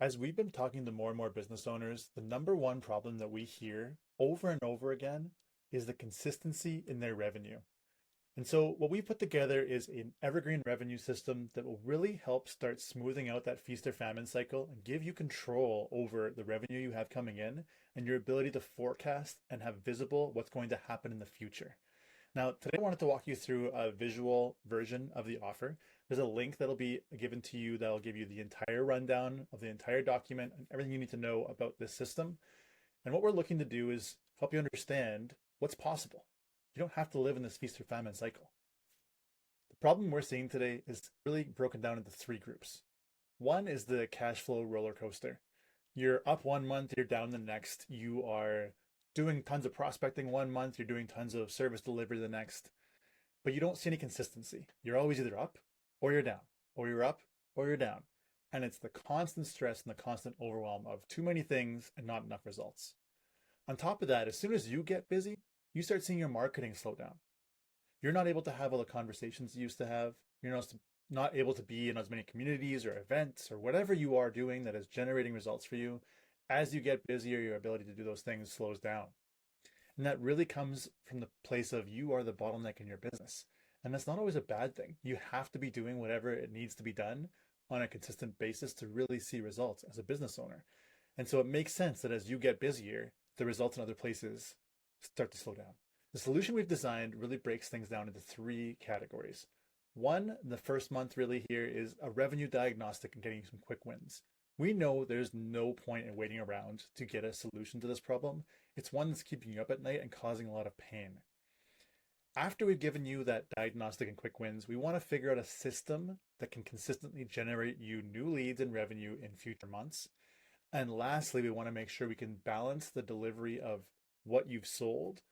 As we've been talking to more and more business owners, the number one problem that we hear over and over again is the consistency in their revenue. And so what we put together is an evergreen revenue system that will really help start smoothing out that feast or famine cycle and give you control over the revenue you have coming in and your ability to forecast and have visible what's going to happen in the future. Now, today I wanted to walk you through a visual version of the offer. There's a link that'll be given to you that'll give you the entire rundown of the entire document and everything you need to know about this system. And what we're looking to do is help you understand what's possible. You don't have to live in this feast or famine cycle. The problem we're seeing today is really broken down into three groups. One is the cash flow roller coaster. You're up one month, you're down the next. You are doing tons of prospecting one month, you're doing tons of service delivery the next, but you don't see any consistency. You're always either up or you're down, or you're up or you're down. And it's the constant stress and the constant overwhelm of too many things and not enough results. On top of that, as soon as you get busy, you start seeing your marketing slow down. You're not able to have all the conversations you used to have. You're not able to be in as many communities or events or whatever you are doing that is generating results for you. As you get busier, your ability to do those things slows down. And that really comes from the place of you are the bottleneck in your business. And that's not always a bad thing. You have to be doing whatever it needs to be done on a consistent basis to really see results as a business owner. And so it makes sense that as you get busier, the results in other places start to slow down. The solution we've designed really breaks things down into three categories. One, the first month really here is a revenue diagnostic and getting some quick wins. We know there's no point in waiting around to get a solution to this problem. It's one that's keeping you up at night and causing a lot of pain. After we've given you that diagnostic and quick wins, we want to figure out a system that can consistently generate you new leads and revenue in future months. And lastly, we want to make sure we can balance the delivery of what you've sold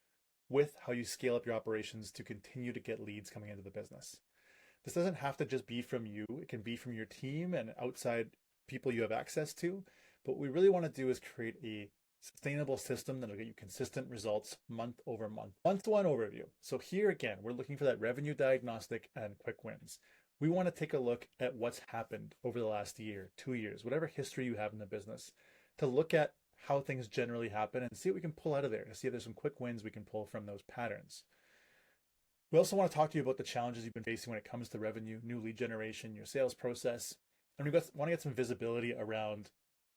with how you scale up your operations to continue to get leads coming into the business. This doesn't have to just be from you. It can be from your team and outside people you have access to. But what we really want to do is create a sustainable system that'll get you consistent results month over month. Month-one overview. So here again, we're looking for that revenue diagnostic and quick wins. We want to take a look at what's happened over the last year, 2 years, whatever history you have in the business, to look at how things generally happen and see what we can pull out of there, to see if there's some quick wins we can pull from those patterns. We also want to talk to you about the challenges you've been facing when it comes to revenue, new lead generation, your sales process, and we want to get some visibility around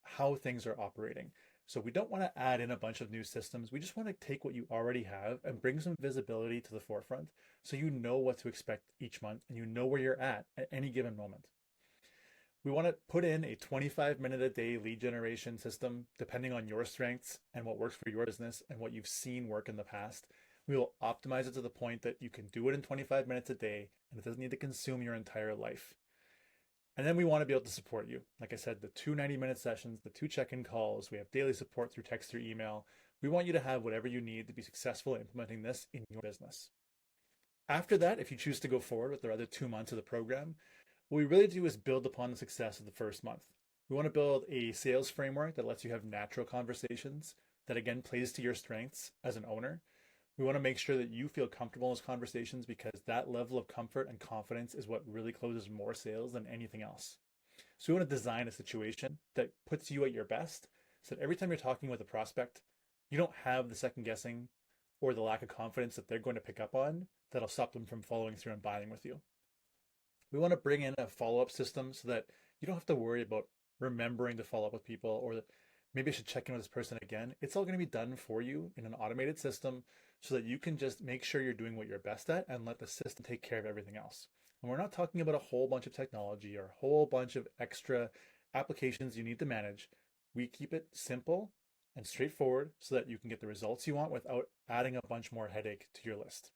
how things are operating. So we don't want to add in a bunch of new systems. We just want to take what you already have and bring some visibility to the forefront so you know what to expect each month and you know where you're at any given moment. We want to put in a 25-minute a day lead generation system, depending on your strengths and what works for your business and what you've seen work in the past. We will optimize it to the point that you can do it in 25 minutes a day and it doesn't need to consume your entire life. And then we want to be able to support you. Like I said, the two 90-minute sessions, the two check-in calls, we have daily support through text or email. We want you to have whatever you need to be successful in implementing this in your business. After that, if you choose to go forward with the other 2 months of the program, what we really do is build upon the success of the first month. We want to build a sales framework that lets you have natural conversations that again plays to your strengths as an owner. We want to make sure that you feel comfortable in those conversations because that level of comfort and confidence is what really closes more sales than anything else. So we want to design a situation that puts you at your best so that every time you're talking with a prospect, you don't have the second guessing or the lack of confidence that they're going to pick up on that'll stop them from following through and buying with you. We want to bring in a follow-up system so that you don't have to worry about remembering to follow up with people or that maybe I should check in with this person again. It's all going to be done for you in an automated system so that you can just make sure you're doing what you're best at and let the system take care of everything else. And we're not talking about a whole bunch of technology or a whole bunch of extra applications you need to manage. We keep it simple and straightforward so that you can get the results you want without adding a bunch more headache to your list.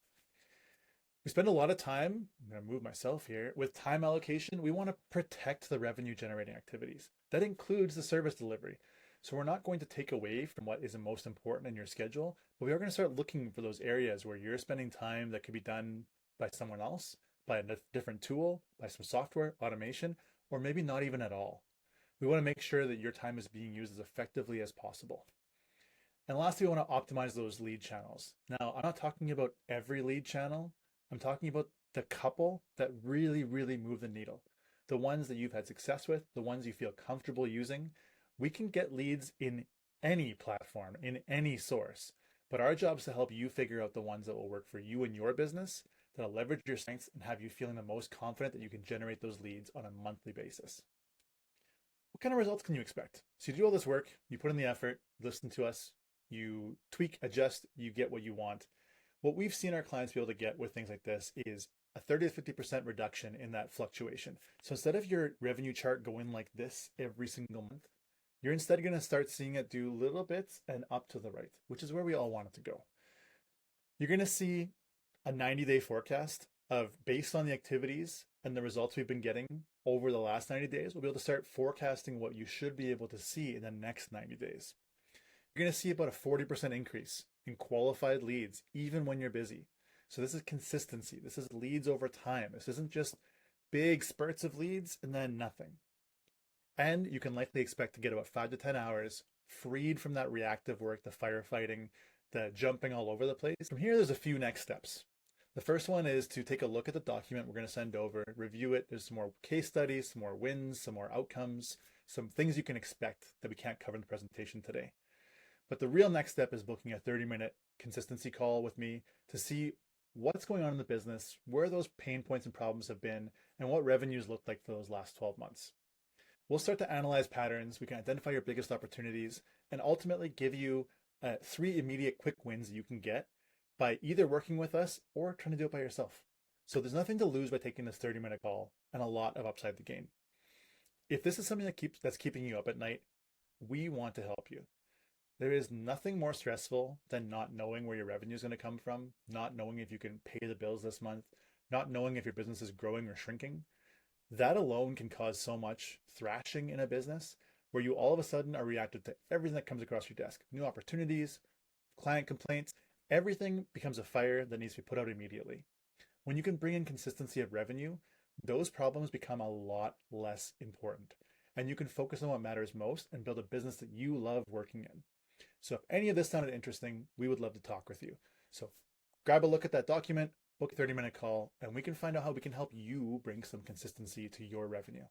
We spend a lot of time, I'm going to move myself here, with time allocation. We want to protect the revenue generating activities. That includes the service delivery. So we're not going to take away from what is the most important in your schedule, but we are going to start looking for those areas where you're spending time that could be done by someone else, by a different tool, by some software, automation, or maybe not even at all. We want to make sure that your time is being used as effectively as possible. And lastly, we want to optimize those lead channels. Now, I'm not talking about every lead channel. I'm talking about the couple that really, really move the needle. the ones that you've had success with, the ones you feel comfortable using. We can get leads in any platform, in any source, but our job is to help you figure out the ones that will work for you and your business, that'll leverage your strengths and have you feeling the most confident that you can generate those leads on a monthly basis. What kind of results can you expect? So you do all this work, you put in the effort, listen to us, you tweak, adjust, you get what you want. What we've seen our clients be able to get with things like this is a 30 to 50% reduction in that fluctuation. So instead of your revenue chart going like this every single month, you're instead going to start seeing it do little bits and up to the right, which is where we all want it to go. You're going to see a 90-day forecast of, based on the activities and the results we've been getting over the last 90 days, we'll be able to start forecasting what you should be able to see in the next 90 days. You're going to see about a 40% increase in qualified leads, even when you're busy. So this is consistency. This is leads over time. This isn't just big spurts of leads and then nothing. And you can likely expect to get about 5 to 10 hours freed from that reactive work, the firefighting, the jumping all over the place. From here, there's a few next steps. The first one is to take a look at the document we're going to send over, review it. There's some more case studies, some more wins, some more outcomes, some things you can expect that we can't cover in the presentation today. But the real next step is booking a 30-minute consistency call with me to see what's going on in the business, where those pain points and problems have been, and what revenues look like for those last 12 months. We'll start to analyze patterns. We can identify your biggest opportunities and ultimately give you 3 immediate quick wins that you can get by either working with us or trying to do it by yourself. So there's nothing to lose by taking this 30-minute call and a lot of upside to gain. If this is something that's keeping you up at night, we want to help you. There is nothing more stressful than not knowing where your revenue is going to come from, not knowing if you can pay the bills this month, not knowing if your business is growing or shrinking. That alone can cause so much thrashing in a business where you all of a sudden are reactive to everything that comes across your desk. New opportunities, client complaints, everything becomes a fire that needs to be put out immediately. When you can bring in consistency of revenue, those problems become a lot less important. And you can focus on what matters most and build a business that you love working in. So if any of this sounded interesting, we would love to talk with you. So grab a look at that document, book a 30-minute call, and we can find out how we can help you bring some consistency to your revenue.